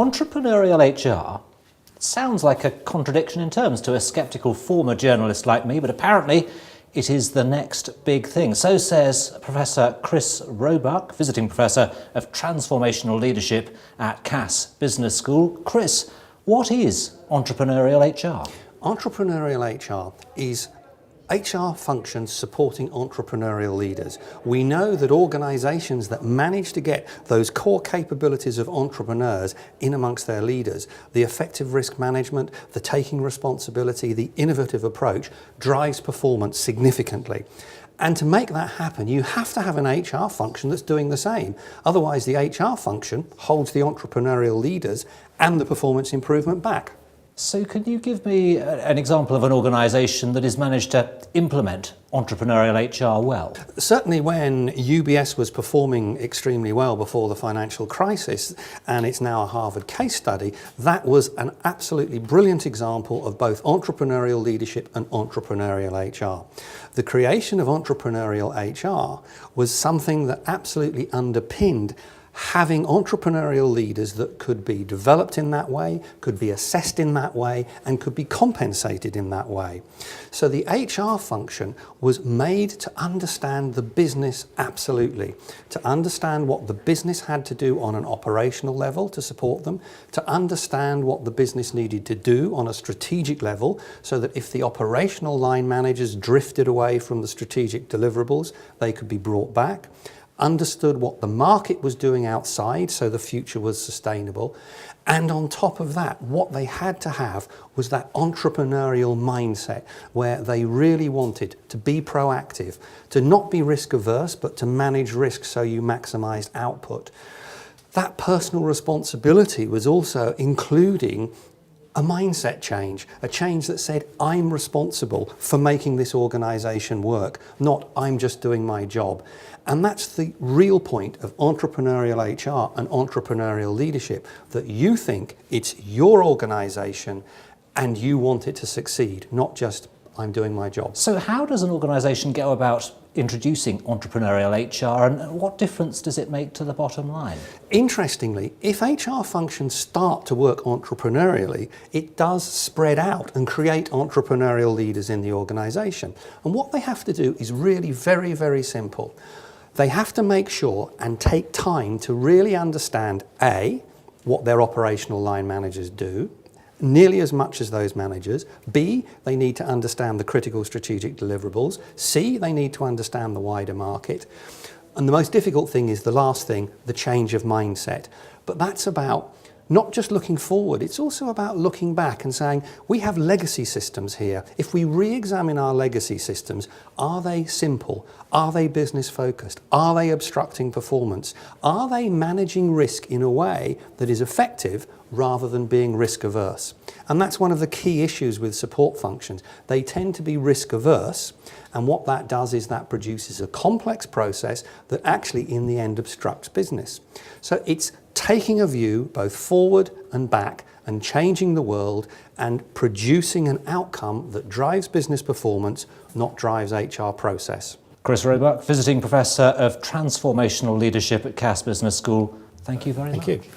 Entrepreneurial HR sounds like a contradiction in terms to a sceptical former journalist like me, but apparently it is the next big thing. So says Professor Chris Roebuck, visiting Professor of Transformational Leadership at Cass Business School. Chris, what is entrepreneurial HR? Entrepreneurial HR is HR functions supporting entrepreneurial leaders. We know that organisations that manage to get those core capabilities of entrepreneurs in amongst their leaders, the effective risk management, the taking responsibility, the innovative approach, drives performance significantly. And to make that happen, you have to have an HR function that's doing the same. Otherwise, the HR function holds the entrepreneurial leaders and the performance improvement back. So can you give me an example of an organisation that has managed to implement entrepreneurial HR well? Certainly when UBS was performing extremely well before the financial crisis, and it's now a Harvard case study, that was an absolutely brilliant example of both entrepreneurial leadership and entrepreneurial HR. The creation of entrepreneurial HR was something that absolutely underpinned having entrepreneurial leaders that could be developed in that way, could be assessed in that way, and could be compensated in that way. So the HR function was made to understand the business absolutely, to understand what the business had to do on an operational level to support them, to understand what the business needed to do on a strategic level, so that if the operational line managers drifted away from the strategic deliverables, they could be brought back. Understood what the market was doing outside so the future was sustainable, and on top of that what they had to have was that entrepreneurial mindset where they really wanted to be proactive, to not be risk averse but to manage risk so you maximised output. That personal responsibility was also including a mindset change, a change that said I'm responsible for making this organisation work, not I'm just doing my job. And that's the real point of entrepreneurial HR and entrepreneurial leadership, that you think it's your organisation and you want it to succeed, not just I'm doing my job. So how does an organisation go about introducing entrepreneurial HR, and what difference does it make to the bottom line? Interestingly, if HR functions start to work entrepreneurially, it does spread out and create entrepreneurial leaders in the organisation. And what they have to do is really very, very simple. They have to make sure and take time to really understand A, what their operational line managers do, nearly as much as those managers. B, they need to understand the critical strategic deliverables. C, they need to understand the wider market. And the most difficult thing is the last thing, the change of mindset. But that's about not just looking forward, it's also about looking back and saying, we have legacy systems here. If we re-examine our legacy systems, are they simple? Are they business focused? Are they obstructing performance? Are they managing risk in a way that is effective rather than being risk averse? And that's one of the key issues with support functions. They tend to be risk averse, and what that does is that produces a complex process that actually in the end obstructs business. So it's taking a view both forward and back and changing the world and producing an outcome that drives business performance, not drives HR process. Chris Roebuck, visiting Professor of Transformational Leadership at Cass Business School. Thank you very much. Thank you.